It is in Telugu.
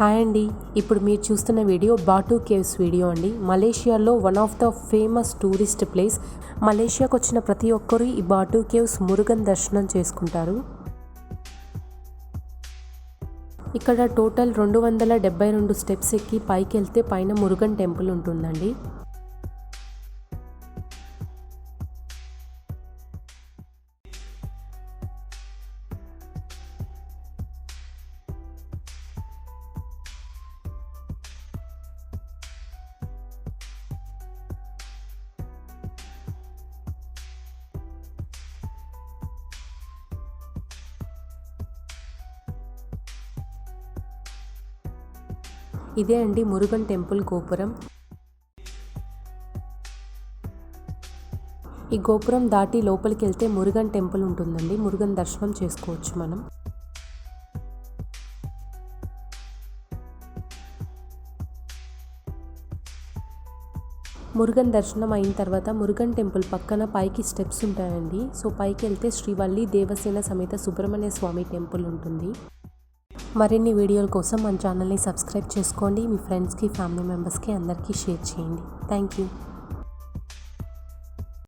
హాయ్ అండి, ఇప్పుడు మీరు చూస్తున్న వీడియో బాటు కేవ్స్ వీడియో అండి. మలేషియాలో one of the famous tourist place. మలేషియాకు వచ్చిన ప్రతి ఒక్కరూ ఈ బాటు కేవ్స్ మురుగన్ దర్శనం చేసుకుంటారు. ఇక్కడ టోటల్ 272 స్టెప్స్ ఎక్కి పైకి వెళ్తే పైన మురుగన్ టెంపుల్ ఉంటుందండి. ఇదే అండి మురుగన్ టెంపుల్ గోపురం. ఈ గోపురం దాటి లోపలికి వెళ్తే మురుగన్ టెంపుల్ ఉంటుందండి. మురుగన్ దర్శనం చేసుకోవచ్చు మనం. మురుగన్ దర్శనం అయిన తర్వాత మురుగన్ టెంపుల్ పక్కన పైకి స్టెప్స్ ఉంటాయండి. సో పైకి వెళ్తే శ్రీవల్లి దేవసేన సమేత సుబ్రహ్మణ్య స్వామి టెంపుల్ ఉంటుంది. మరిన్ని వీడియోల కోసం మన ఛానల్ని సబ్స్క్రైబ్ చేసుకోండి. మీ ఫ్రెండ్స్కి, ఫ్యామిలీ మెంబర్స్కి అందరికీ షేర్ చేయండి. Thank you.